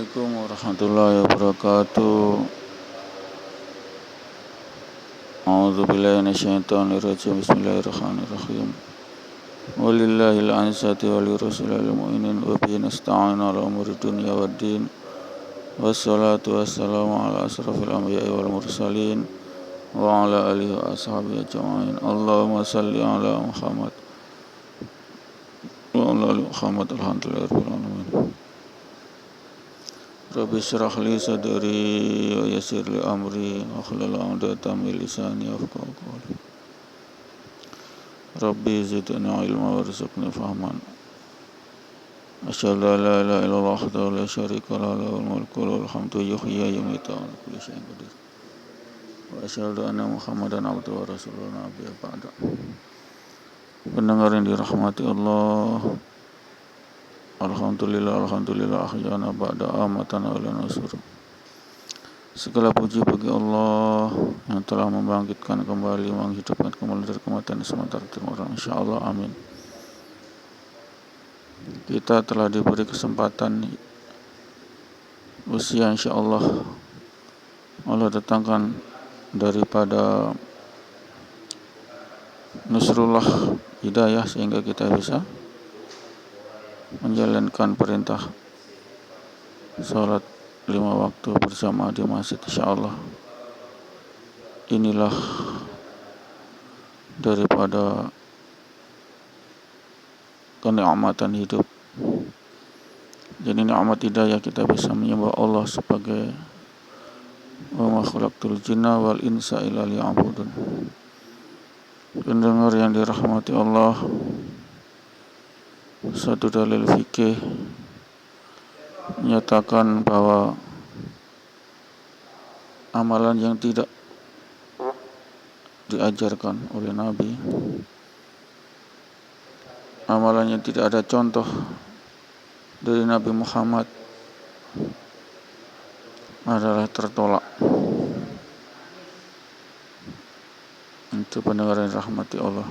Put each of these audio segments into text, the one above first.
Assalamualaikum warahmatullahi wabarakatuh. A'udzubillahi minasyaitonirrajim. Bismillahirrahmanirrahim. Walillahil ansati walirrasulil mu'minin wa bihi nasta'inu ala umuri dunya waddin. Wassalatu wassalamu ala asrafil anbiya'i wal mursalin wa ala alihi wa ashabihi ajma'in. Allahumma salli ala Muhammad wa ala ali Muhammad. Alhamdulillahi rabbil alamin. Rabbi syrah li sadri wa yassir li amri wa hlul 'uqdatam min lisani yafqahu qawli. Rabbi zidni ilma warzuqni fahman. Asyhadu an la ilaha illallah wahdahu la syarika lahu lahul mulku wa lahul hamdu yuhyi wa yumiitu wa ala kulli syai'in qadir. Wa asyhadu anna Muhammadan abduhu wa rasuluhu nabiyya ba'da. Pendengar yang dirahmati Allah, Alhamdulillah ahyana ba'da amatana wa lana nusur. Segala puji bagi Allah yang telah membangkitkan kembali, menghidupkan kembali dari kematian sementara termohon. Insyaallah, amin. Kita telah diberi kesempatan usia, insyaallah Allah datangkan daripada Nusrullah Hidayah sehingga kita bisa menjalankan perintah salat 5 waktu bersama di masjid, insyaallah. Inilah daripada kenikmatan hidup. Jadi nikmat hidayah kita bisa menyembah Allah sebagai wa ma khalaqtul jinna wal insa illa liya'budun. Pendengar yang dirahmati Allah, satu dalil fikih menyatakan bahwa amalan yang tidak diajarkan oleh Nabi, amalan yang tidak ada contoh dari Nabi Muhammad adalah tertolak. Itu pendengar yang dirahmati Allah.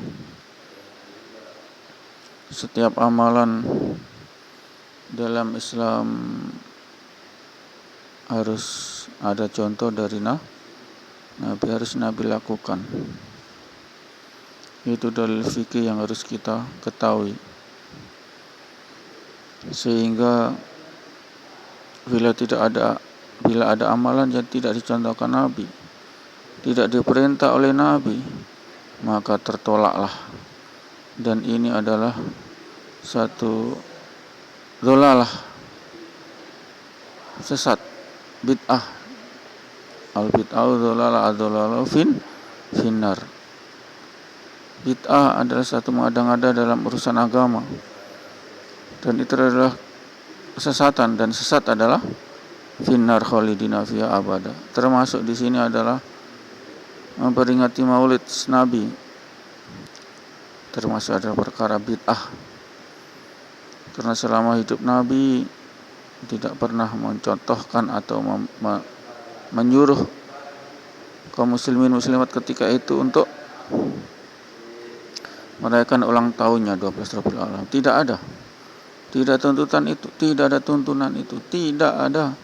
Setiap amalan dalam Islam harus ada contoh dari Nabi, harus Nabi lakukan. Itu dalil fikih yang harus kita ketahui. Sehingga bila ada amalan yang tidak dicontohkan Nabi, tidak diperintah oleh Nabi, maka tertolaklah. Dan ini adalah satu dhalalah, sesat, bid'ah. Al-bid'ah dhalalah ad-dhalalah finnar. Bid'ah adalah satu mengada-ngada dalam urusan agama, dan itu adalah kesesatan, dan sesat adalah finnar khalidina fiha abada. Termasuk di sini adalah memperingati Maulid Nabi, termasuk adalah perkara bid'ah. Karena selama hidup Nabi tidak pernah mencontohkan atau menyuruh kaum muslimin muslimat ketika itu untuk merayakan ulang tahunnya 12 Rabiul Awal. Tidak ada. Tidak tuntutan itu, tidak ada tuntunan itu, tidak ada.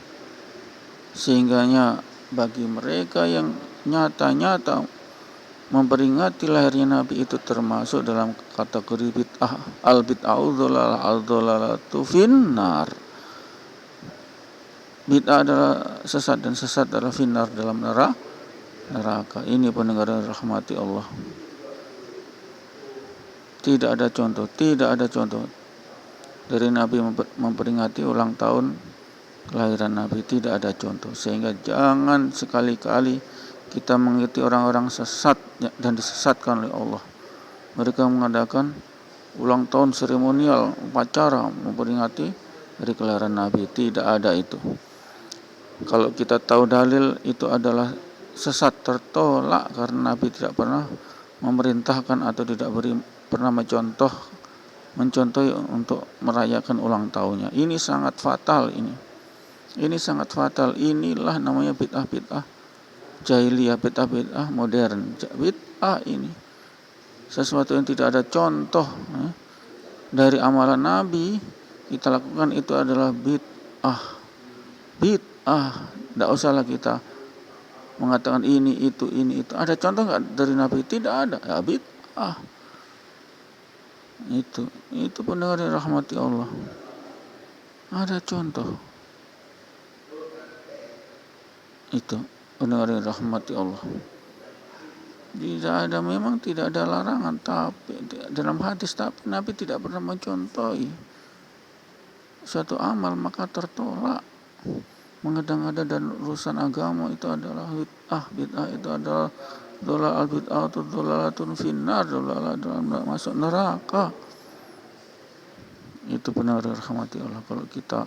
Sehingganya bagi mereka yang nyata-nyata memperingati lahirnya Nabi itu termasuk dalam kategori bid'ah. Al-bid'ah al-dhalalatu finnar. Bid'ah adalah sesat, dan sesat adalah finnar, dalam neraka. Ini pendengar yang rahmati Allah. Tidak ada contoh dari Nabi memperingati ulang tahun kelahiran Nabi, tidak ada contoh. Sehingga jangan sekali-kali kita mengikuti orang-orang sesat dan disesatkan oleh Allah. Mereka mengadakan ulang tahun seremonial, upacara memperingati hari kelahiran Nabi. Tidak ada itu. Kalau kita tahu dalil itu adalah sesat, tertolak, karena Nabi tidak pernah memerintahkan atau tidak pernah mencontohi untuk merayakan ulang tahunnya. Ini sangat fatal ini. Ini sangat fatal. Inilah namanya bid'ah jahiliyah, bid'ah modern. Bid'ah ini sesuatu yang tidak ada contoh dari amalan Nabi kita lakukan, itu adalah bid'ah. bid'ah. Tidak usahlah kita mengatakan ini itu. Ada contoh nggak dari Nabi? Tidak ada. Ya bid'ah. Itu pendengar yang rahmati Allah. Ada contoh. Itu pendengar yang rahmati Allah. Memang tidak ada larangan, tapi dalam hadis, tapi Nabi tidak pernah mencontohi suatu amal maka tertolak. Mengada-ngada dan urusan agama itu adalah bid'ah. Bid'ah itu adalah dolal al-bid'ah atau dolalatun finnar, dolalah dalam masuk neraka. Itu benar rahmati Allah. Kalau kita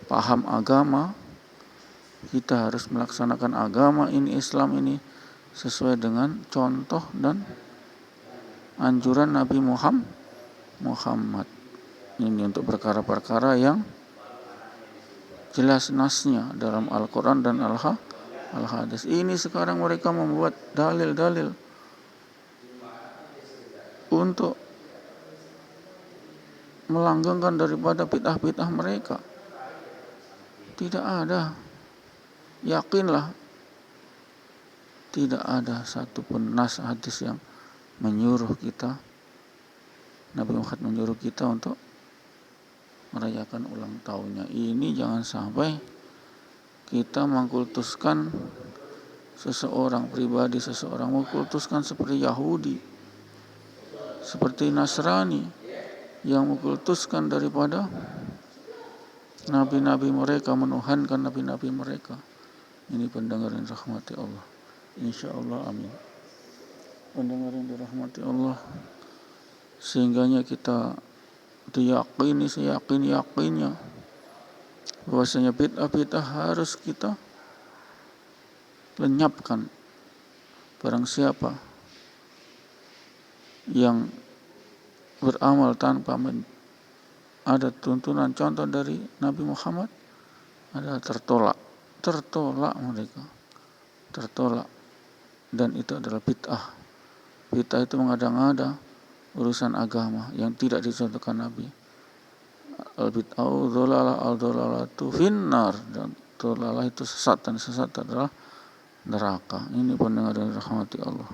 paham agama, kita harus melaksanakan agama ini, Islam ini sesuai dengan contoh dan anjuran Nabi Muhammad. Ini untuk perkara-perkara yang jelas nasnya dalam Al-Quran dan Al-Hadis. Ini sekarang mereka membuat dalil-dalil untuk melanggengkan daripada bid'ah-bid'ah mereka. Tidak ada. Yakinlah, tidak ada satupun nas hadis yang menyuruh kita, Nabi Muhammad menyuruh kita untuk merayakan ulang tahunnya. Ini jangan sampai kita mengkultuskan seseorang pribadi, seseorang mengkultuskan seperti Yahudi, seperti Nasrani yang mengkultuskan daripada nabi-nabi mereka, menuhankan nabi-nabi mereka. Ini pendengar yang dirahmati Allah. Insya Allah, amin. Pendengar yang dirahmati Allah, sehingganya kita diyakini seyakin-yakinnya bahwasanya bid'ah harus kita lenyapkan. Barang siapa yang beramal tanpa ada tuntunan contoh dari Nabi Muhammad adalah tertolak mereka, tertolak, dan itu adalah bid'ah. Bid'ah itu mengada-ngada urusan agama yang tidak dicontohkan Nabi. Al-bid'ah al-dolalatu finnar, dan dolalah itu sesat, dan sesat adalah neraka. Ini pendengar yang dirahmati Allah.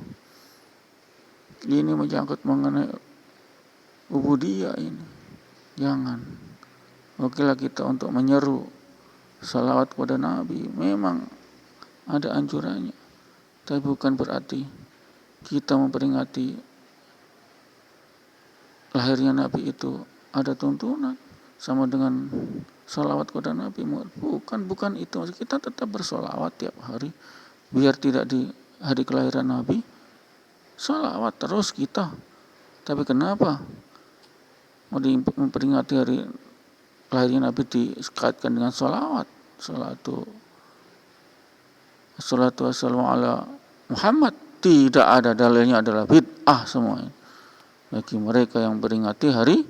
Ini menyangkut mengenai ubudiyah ini. Jangan. Okelah kita untuk menyeru salawat kepada Nabi, memang ada anjurannya, tapi bukan berarti kita memperingati lahirnya Nabi itu ada tuntunan sama dengan salawat kepada Nabi. Bukan itu. Kita tetap bersolawat tiap hari, biar tidak di hari kelahiran Nabi salawat terus kita. Tapi kenapa mau memperingati hari lahirnya Nabi dikaitkan dengan salawat? Salatu wassalamu ala Muhammad. Tidak ada dalilnya, adalah bid'ah semuanya bagi mereka yang memperingati hari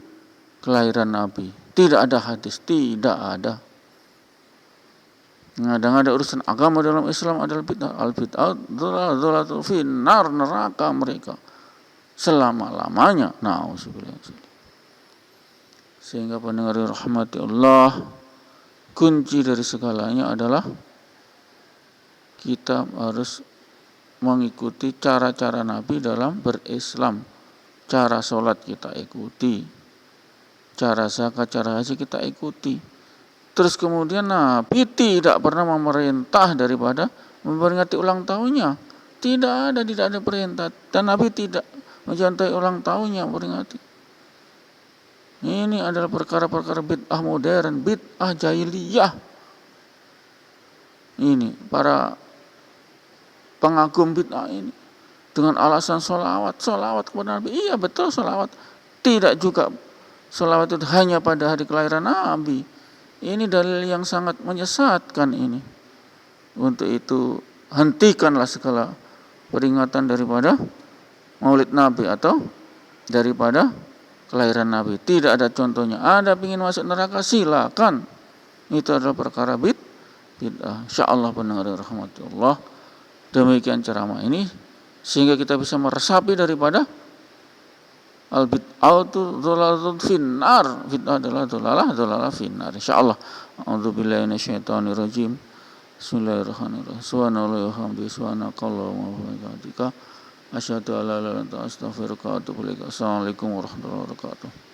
kelahiran Nabi. Tidak ada hadis, tidak ada. Ngada-ngada urusan agama dalam Islam adalah bid'ah. Al-bid'ah dzalatul finnar, neraka mereka selama-lamanya. Nauzubillah. Sehingga pendengar rahmati Allah, kunci dari segalanya adalah kita harus mengikuti cara-cara Nabi dalam berislam. Cara sholat kita ikuti, cara zakat, cara haji kita ikuti. Terus kemudian Nabi tidak pernah memerintah daripada memperingati ulang tahunnya. Tidak ada perintah. Dan Nabi tidak mencontohi ulang tahunnya memperingati. Ini adalah perkara-perkara bid'ah modern, bid'ah jahiliyah. Ini para pengagum bid'ah ini dengan alasan sholawat kepada Nabi. Iya betul sholawat. Tidak juga sholawat itu hanya pada hari kelahiran Nabi. Ini dalil yang sangat menyesatkan ini. Untuk itu hentikanlah segala peringatan daripada maulid Nabi atau daripada kelahiran Nabi. Tidak ada contohnya. Ada ingin masuk neraka, silakan. Itu adalah perkara bid'ah. Insyaallah pendengar rahmati Allah. Demikian ceramah ini sehingga kita bisa meresapi daripada Al bid'atu dhalalatun finnar. Bid'ah adalah dhalalah finnar. Insyaallah. A'udzubillahi minasyaitonir rajim. Bismillahirrahmanirrahim. Subhanallahi wa bihamdihi subhanakallahumma wa bihamdika asyhadu an la ilaha illa anta astaghfiruka wa atubu ilaik. Assalamualaikum warahmatullahi wabarakatuh.